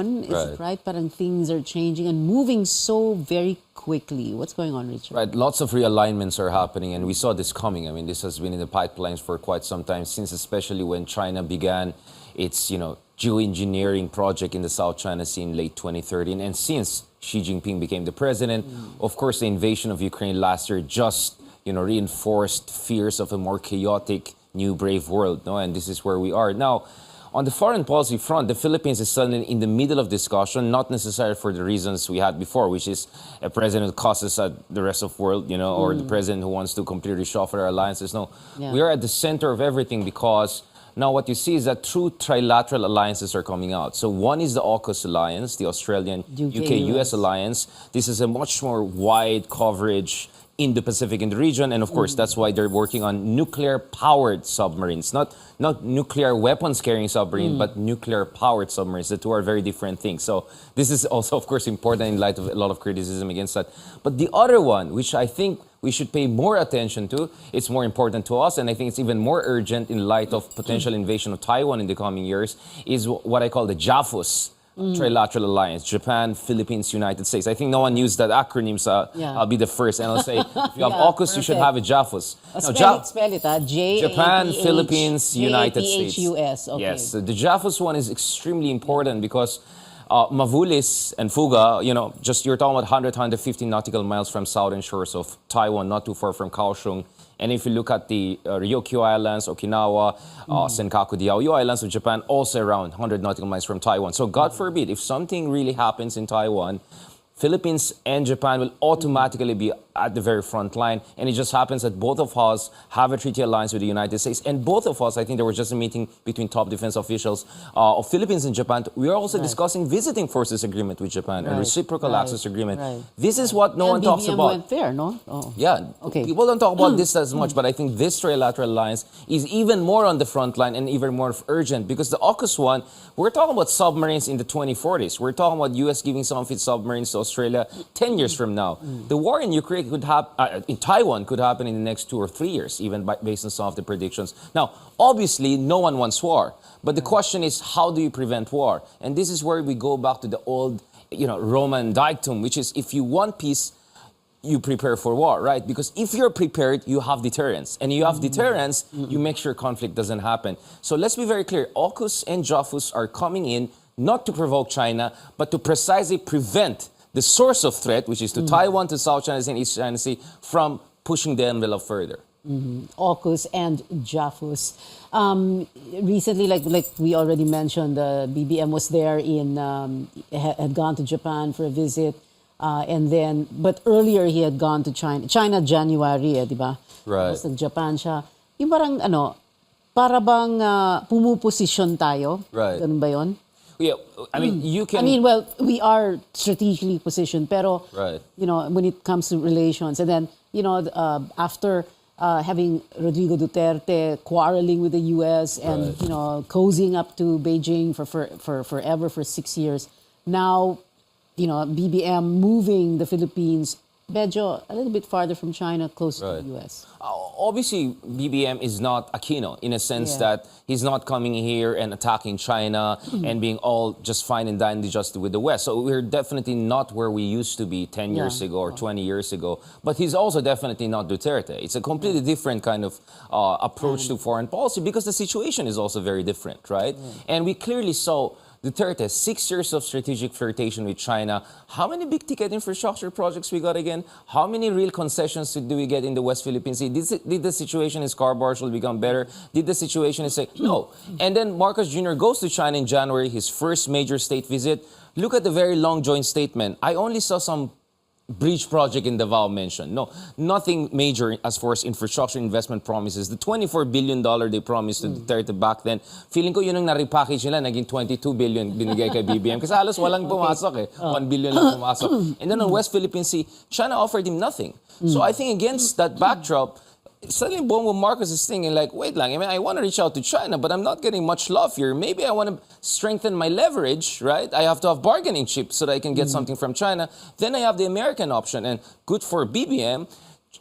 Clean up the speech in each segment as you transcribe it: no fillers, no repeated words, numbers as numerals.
Is it right? Parang things are changing and moving so very quickly. What's going on, Richard? Right, lots of realignments are happening, and we saw this coming. I mean, this has been in the pipelines for quite some time, since especially when China began its, geoengineering project in the South China Sea in late 2013, and since Xi Jinping became the president. Of course, the invasion of Ukraine last year just, reinforced fears of a more chaotic, new brave world, no? And this is where we are now. On the foreign policy front, the Philippines is suddenly in the middle of discussion, not necessarily for the reasons we had before, which is a president who causes the rest of the world, or the president who wants to completely shuffle our alliances. No, we are at the center of everything, because now what you see is that true trilateral alliances are coming out. So one is the AUKUS alliance, the Australian, UK-US alliance. This is a much more wide coverage in the Pacific, in the region, and of course that's why they're working on nuclear-powered submarines, not nuclear weapons-carrying submarine, but nuclear-powered submarines. The two are very different things. So this is also, of course, important in light of a lot of criticism against that. But the other one, which I think we should pay more attention to, it's more important to us, and I think it's even more urgent in light of potential invasion of Taiwan in the coming years, is what I call the JAPHUS trilateral alliance: Japan, Philippines, United States. I think no one used that acronym, so I'll be the first, and I'll say, if you have AUKUS, you should have a JAPHUS. Spell it, Japan, Philippines, United States. JAPHUS, okay. Yes, the JAPHUS one is extremely important because Mavulis and Fuga, just you're talking about 150 nautical miles from southern shores of Taiwan, not too far from Kaohsiung. And if you look at the Ryukyu Islands, Okinawa, Senkaku, Diaoyu Islands of Japan, also around 100 nautical miles from Taiwan. So God forbid, if something really happens in Taiwan, Philippines and Japan will automatically be at the very front line. And it just happens that both of us have a treaty alliance with the United States. And both of us, I think there was just a meeting between top defense officials of Philippines and Japan. We are also discussing visiting forces agreement with Japan and reciprocal access agreement. This is what no one talks about. Went there, no? Oh. Yeah, people don't talk about this as much, but I think this trilateral alliance is even more on the front line and even more urgent, because the AUKUS one, we're talking about submarines in the 2040s. We're talking about U.S. giving some of its submarines to Australia 10 years from now. The war in Ukraine could happen, in Taiwan could happen in the next 2 or 3 years, even based on some of the predictions. Now, obviously, no one wants war, but the question is, how do you prevent war? And this is where we go back to the old, Roman dictum, which is, if you want peace, you prepare for war, right? Because if you're prepared, you have deterrence. And you have deterrence, you make sure conflict doesn't happen. So let's be very clear. AUKUS and JAPHUS are coming in not to provoke China, but to precisely prevent the source of threat, which is to Taiwan, to South China Sea and East China Sea, from pushing the envelope further. AUKUS and JAPHUS. Recently, like we already mentioned, BBM was there had gone to Japan for a visit. But earlier he had gone to China January, di ba? Right. Tapos nag-Japan siya. Yung parang, para bang pumuposisyon tayo? Right. Ganun ba yun? Yeah, I mean, you can... well, we are strategically positioned, pero, when it comes to relations, and then, after having Rodrigo Duterte quarreling with the U.S. and, cozying up to Beijing for forever, for 6 years, now, BBM moving the Philippines medyo a little bit farther from China, closer to the U.S. Obviously, BBM is not Aquino in a sense that he's not coming here and attacking China and being all just fine and dandy just with the West. So we're definitely not where we used to be 10 years ago or 20 years ago. But he's also definitely not Duterte. It's a completely different kind of approach to foreign policy, because the situation is also very different, right? And we clearly saw Duterte, 6 years of strategic flirtation with China. How many big-ticket infrastructure projects we got again? How many real concessions do we get in the West Philippine Sea? Did the situation in Scarborough become better? Did the situation in no? And then Marcos Jr. goes to China in January, his first major state visit. Look at the very long joint statement. I only saw some bridge project in Davao mentioned. No, nothing major as far as infrastructure investment promises. The $24 billion they promised to Duterte back then, feeling ko yun ang na-repackage nila, naging 22 billion binigay kay BBM. Kasi halos walang pumasok eh. 1 billion lang pumasok. And then on West Philippine Sea, China offered him nothing. So I think against that backdrop, suddenly Bongo Marcos is thinking like, wait lang, I mean, I want to reach out to China, but I'm not getting much love here. Maybe I want to strengthen my leverage, right? I have to have bargaining chips so that I can get something from China. Then I have the American option. And good for BBM,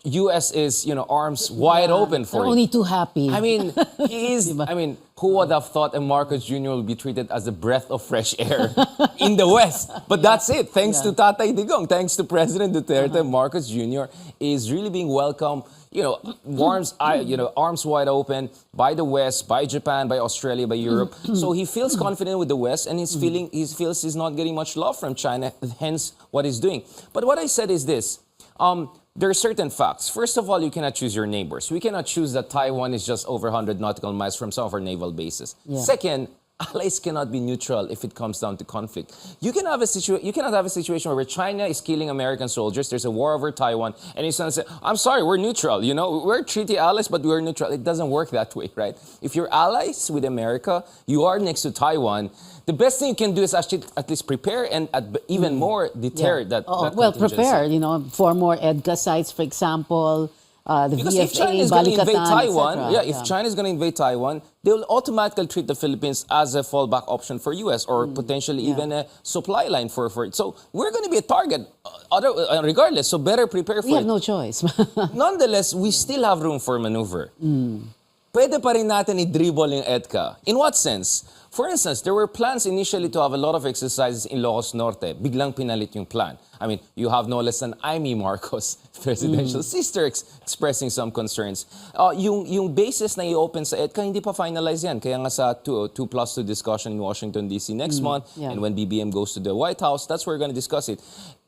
U.S. is, arms wide open for They're it. only too happy. I mean, who would have thought a Marcos Jr. will be treated as a breath of fresh air in the West? But that's it. Thanks to Tatay Digong, thanks to President Duterte, Marcos Jr. is really being welcomed, arms wide open by the West, by Japan, by Australia, by Europe. So he feels confident with the West, and he feels he's not getting much love from China, hence what he's doing. But what I said is this. There are certain facts. First of all, you cannot choose your neighbors. We cannot choose that Taiwan is just over 100 nautical miles from some of our naval bases. Yeah. Second, allies cannot be neutral if it comes down to conflict. You cannot have a situation where China is killing American soldiers. There's a war over Taiwan, and he's going to say, "I'm sorry, we're neutral. We're treaty allies, but we're neutral." It doesn't work that way, right? If you're allies with America, you are next to Taiwan. The best thing you can do is actually at least prepare and even more deter that. Well, prepare. For more EDCA sites, for example. Because VFA, if China is going to invade Taiwan, if China is going to invade Taiwan, they will automatically treat the Philippines as a fallback option for U.S. or potentially even a supply line for it. So we're going to be a target, regardless. So better prepare for it. We have no choice. Nonetheless, we still have room for maneuver. Pwede pa rin natin i-dribble yung EDCA. In what sense? For instance, there were plans initially to have a lot of exercises in Ilocos Norte. Biglang pinalit yung plan. I mean, you have no less than Amy Marcos, presidential sister, expressing some concerns. Yung bases na i-open sa EDCA, hindi pa finalize yan. Kaya nga sa 2+2 discussion in Washington, D.C. next month, and when BBM goes to the White House, that's where we're going to discuss it.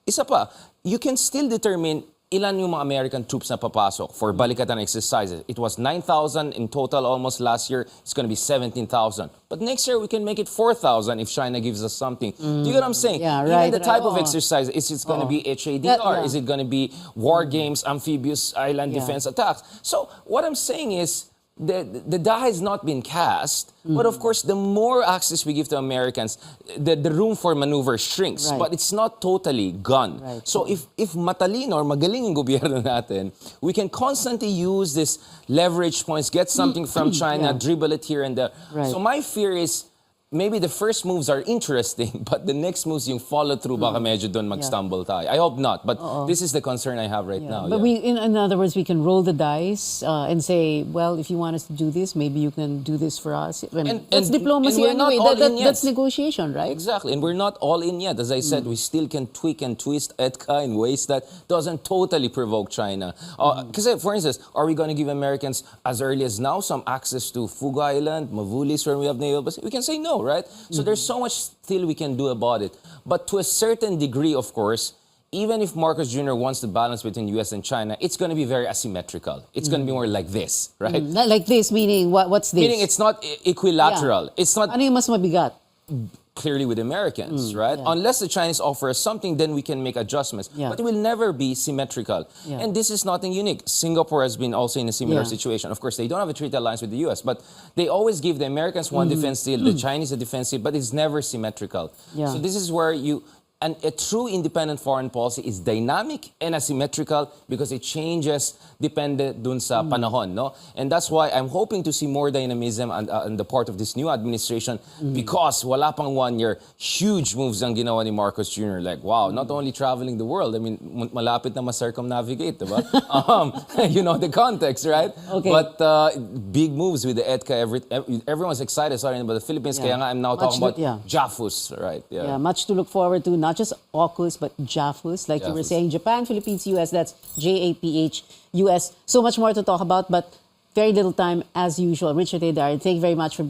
Isa pa, you can still determine ilan yung mga American troops na papasok for balikatan exercises. It was 9,000 in total almost last year. It's going to be 17,000. But next year, we can make it 4,000 if China gives us something. Do you get what I'm saying? Yeah, right. Even the type of exercise, is it going to be HADR? Is it going to be war games, amphibious island defense attacks? So what I'm saying is, the die has not been cast, but of course, the more access we give to Americans, the room for maneuver shrinks. Right. But it's not totally gone. Right. So if matalino or magaling yung gobyerno natin, we can constantly use this leverage points, get something from China, dribble it here and there. Right. So my fear is, maybe the first moves are interesting, but the next moves yung follow through, baka medyo doon mag-stumble tayo. I hope not, but this is the concern I have right now. But in other words, we can roll the dice and say, well, if you want us to do this, maybe you can do this for us. That's diplomacy anyway. That's negotiation, right? Exactly, and we're not all in yet. As I said, we still can tweak and twist EDCA in ways that doesn't totally provoke China. Because, for instance, are we going to give Americans as early as now some access to Fugu Island, Mavulis, where we have naval bases? We can say no. Right? So there's so much still we can do about it. But to a certain degree, of course, even if Marcos Jr. wants to balance between U.S. and China, it's going to be very asymmetrical. It's going to be more like this, right? Not like this, meaning what's this? Meaning it's not equilateral. It's not... Ano yung mas mabigat? Clearly with Americans, right? Unless the Chinese offer us something, then we can make adjustments. But it will never be symmetrical. And this is nothing unique. Singapore has been also in a similar situation. Of course, they don't have a treaty alliance with the U.S., but they always give the Americans one defense deal, the Chinese a defense deal, but it's never symmetrical. So this is where a true independent foreign policy is dynamic and asymmetrical because it changes depende dun sa panahon, no? And that's why I'm hoping to see more dynamism on the part of this new administration because wala pang 1 year, huge moves ang ginawa ni Marcos Jr. Like, wow, not only traveling the world, I mean, malapit na ma-circumnavigate, diba? You know the context, right? Okay. But big moves with the EDCA, everyone's excited, sorry, about the Philippines, kaya nga I'm now talking about JAPHUS, right? Yeah, much to look forward to, not just AUKUS, but JAPHUS, like you were saying, Japan, Philippines, US, that's JAPH, US. So much more to talk about, but very little time as usual. Richard Adar, thank you very much for being